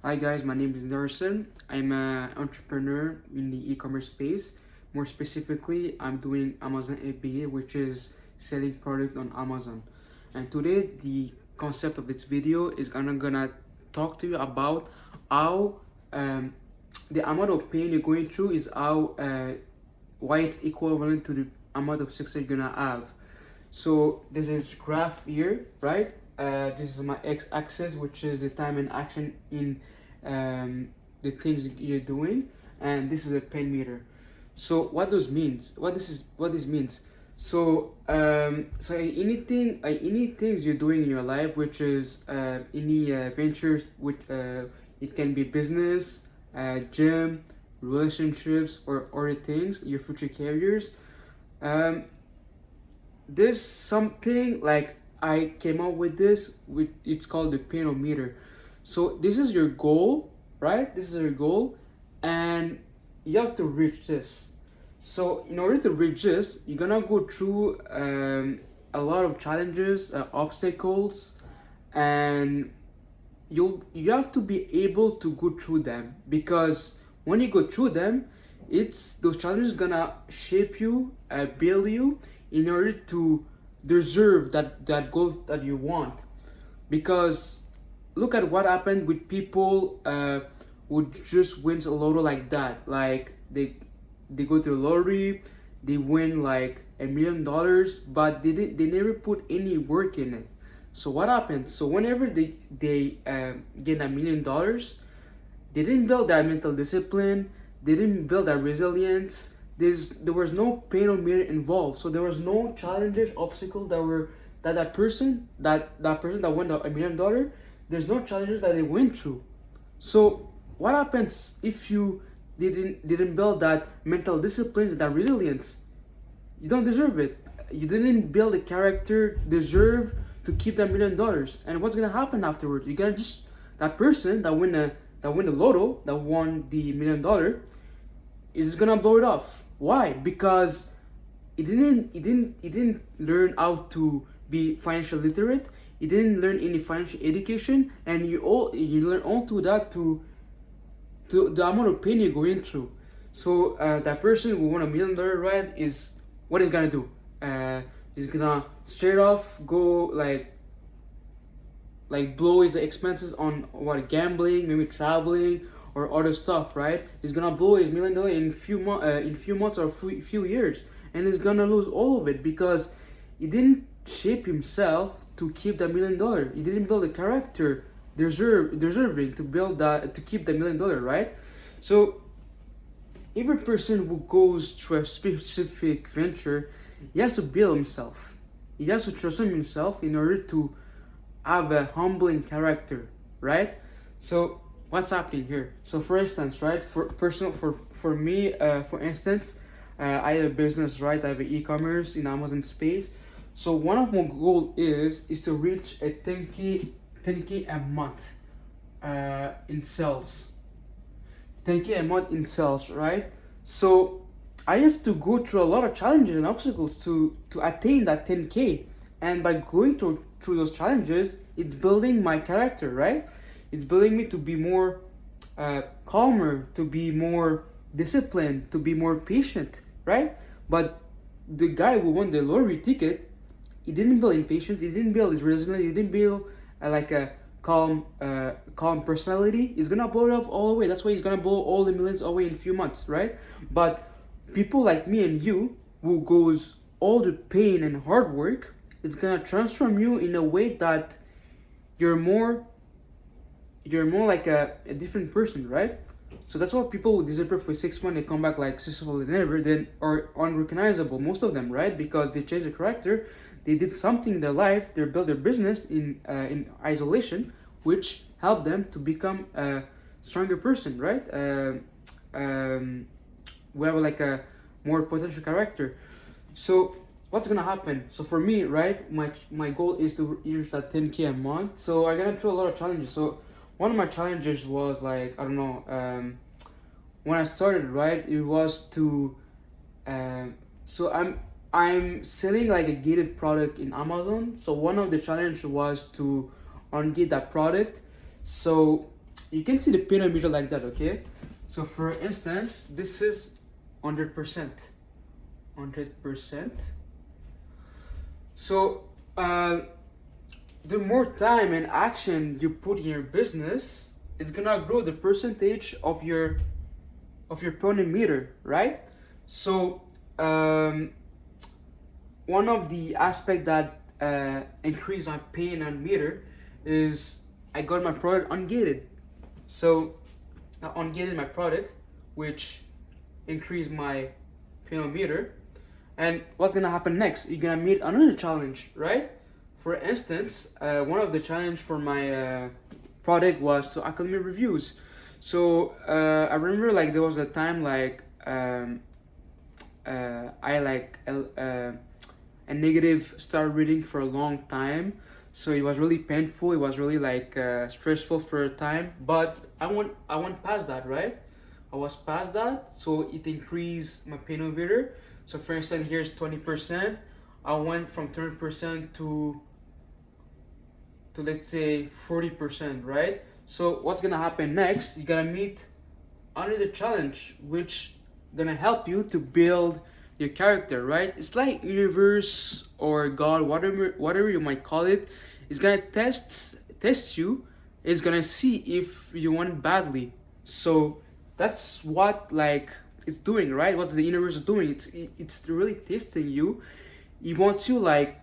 Hi guys, my name is Nelson. I'm an entrepreneur in the e-commerce space. More specifically, I'm doing Amazon FBA, which is selling product on Amazon. And today, the concept of this video is gonna talk to you about how the amount of pain you're going through is how why it's equivalent to the amount of success you're gonna have. So there's a graph here, right? This is my x-axis, which is the time and action in the things you're doing, and this is a pain meter. So what this means? What this means? So any things you're doing in your life, which is any ventures, which it can be business, gym, relationships, or other things, your future careers. Um, there's something like I came up with this with it's called the panometer. So this is your goal, right? This is your goal, and you have to reach this. So in order to reach this, you're gonna go through a lot of challenges, obstacles, and you have to be able to go through them, because when you go through them, it's those challenges gonna shape you, build you in order to deserve that goal that you want. Because look at what happened with people who just wins a lotto like that. Like they go to the lottery, they win like $1 million, but they never put any work in it. So what happens? So whenever they get $1 million, they didn't build that mental discipline. They didn't build that resilience. There was no pain or merit involved. So there was no challenges, obstacles that person that won the $1 million. There's no challenges that they went through. So what happens if you didn't build that mental disciplines, that resilience? You don't deserve it. You didn't build a character deserve to keep that $1 million. And what's gonna happen afterward? You're gonna just that person that win the lotto, that won the $1 million, is gonna blow it off. Why? Because he didn't learn how to be financial literate. He didn't learn any financial education, and you learn all to that to the amount of pain you're going through. So that person who won $1 million, right, is what he's gonna do. He's gonna straight off go like blow his expenses on what, gambling, maybe traveling or other stuff, right? He's gonna blow his $1 million in few months or few years, and he's gonna lose all of it because he didn't shape himself to keep that $1 million. He didn't build a character deserving to build that to keep the $1 million, right? So every person who goes through a specific venture, he has to build himself. He has to transform himself in order to have a humbling character, right? So what's happening here? So for instance, right, for me, for instance, I have a business, right? I have an e-commerce in Amazon space. So one of my goal is to reach a 10K a month in sales. 10K a month in sales, right? So I have to go through a lot of challenges and obstacles to attain that 10K. And by going through those challenges, it's building my character, right? It's building me to be more calmer, to be more disciplined, to be more patient, right? But the guy who won the lottery ticket, he didn't build impatience, he didn't build his resilience, he didn't build like a calm personality. He's gonna blow it off all the way. That's why he's gonna blow all the millions away in a few months, right? But people like me and you, who goes all the pain and hard work, it's gonna transform you in a way that you're more like a different person, right? So that's why people who disappear for 6 months, they come back like successful than ever, then are unrecognizable, most of them, right? Because they changed the character, they did something in their life, they built their business in isolation, which helped them to become a stronger person, right? We have like a more potential character. So what's gonna happen? So for me, right, my goal is to reach that 10K a month. So I got through a lot of challenges. So one of my challenges was like, I don't know, when I started, right, it was to so I'm selling like a gated product in Amazon. So one of the challenge was to ungate that product. So you can see the penometer like that, okay? So for instance, this is 100%. 100%. So the more time and action you put in your business, it's gonna grow the percentage of your penometer, right? So one of the aspect that increase my penometer is I got my product ungated. So I ungated my product, which increased my penometer. And what's gonna happen next? You're gonna meet another challenge, right? For instance, one of the challenge for my product was to acclimate reviews. So I remember like there was a time like I like a negative started reading for a long time, so it was really painful. It was really like stressful for a time, but I went past that, right? I was past that, so it increased my penometer. So for instance, here's 20%. I went from 30% to let's say 40%, right? So what's gonna happen next? You're gonna meet another challenge, which gonna help you to build your character, right? It's like universe or God, whatever you might call it, is gonna test you. It's gonna see if you went badly. So that's what like it's doing, right? What's the universe doing? It's really testing you. You want to like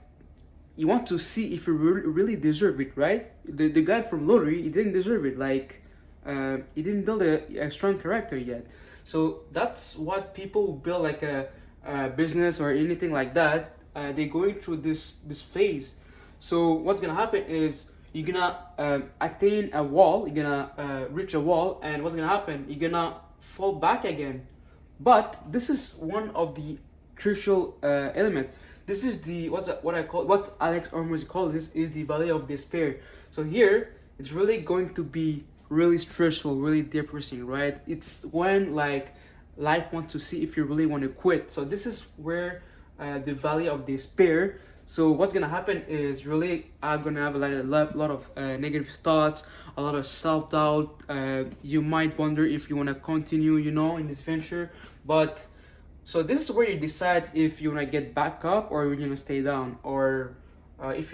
you want to see if you really deserve it, right? The guy from lottery, he didn't deserve it. Like he didn't build a strong character yet. So that's what people who build like a business or anything like that. They're going through this phase. So what's gonna happen is you're gonna attain a wall. You're gonna reach a wall, and what's gonna happen? You're gonna fall back again. But this is one of the crucial element. This is the what Alex Ormuz called this is the valley of despair. So here it's really going to be really stressful, really depressing, right? It's when like life wants to see if you really want to quit. So this is where the valley of despair. So what's gonna happen is really I'm gonna have like a lot of negative thoughts, a lot of self-doubt. You might wonder if you want to continue, in this venture. But so this is where you decide if you want to get back up or you're gonna stay down, or if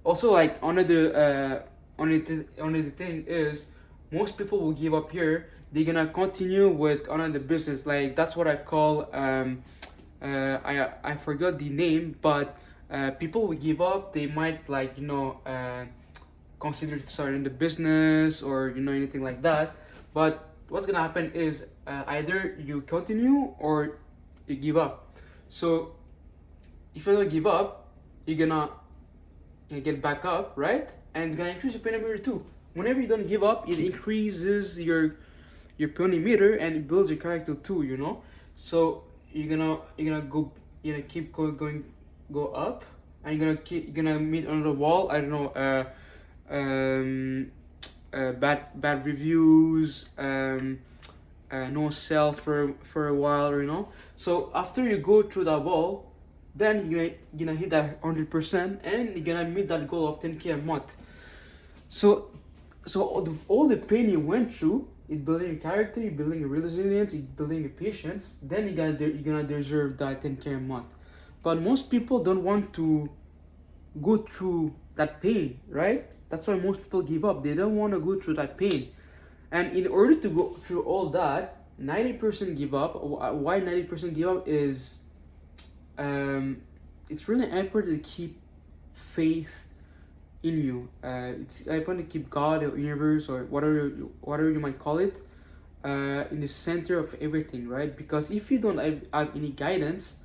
also like another thing is most people will give up here. They're gonna continue with another business. Like that's what I call I forgot the name, but people will give up. They might like consider starting the business or anything like that. But what's gonna happen is either you continue or you give up. So if you don't give up, you're gonna get back up, right? And it's gonna increase your penometer too. Whenever you don't give up, it increases your penometer and it builds your character too. So you're gonna keep go up, and you're gonna meet another wall. I don't know. Bad reviews, no sales for a while, So after you go through that wall, then you're gonna hit that 100%, and you're gonna meet that goal of 10K a month. So all the pain you went through, it's building your character, you're building your resilience, you're building your patience. Then you're gonna deserve that 10K a month. But most people don't want to go through that pain, right? That's why most people give up. They don't want to go through that pain. And in order to go through all that, 90% give up. Why 90% give up is it's really important to keep faith in you. It's important to keep God or universe or whatever you might call it in the center of everything, right? Because if you don't have any guidance,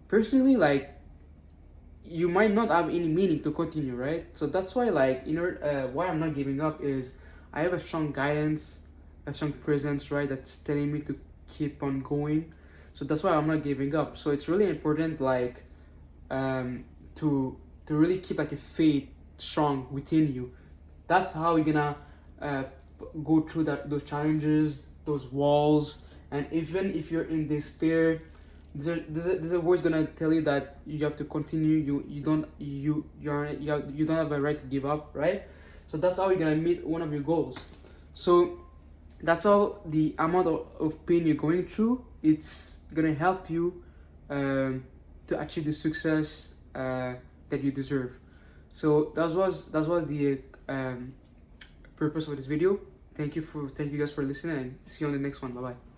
personally, like, you might not have any meaning to continue, right? So that's why, like, why I'm not giving up is I have a strong guidance, a strong presence, right? That's telling me to keep on going. So that's why I'm not giving up. So it's really important, like, to really keep like a faith strong within you. That's how you're gonna go through those challenges, those walls, and even if you're in despair, there's a voice gonna tell you that you have to continue. You don't have a right to give up, right? So that's how you're gonna meet one of your goals. So that's how the amount of pain you're going through, it's gonna help you to achieve the success that you deserve. So that was the purpose of this video. Thank you guys for listening, and see you on the next one. Bye bye.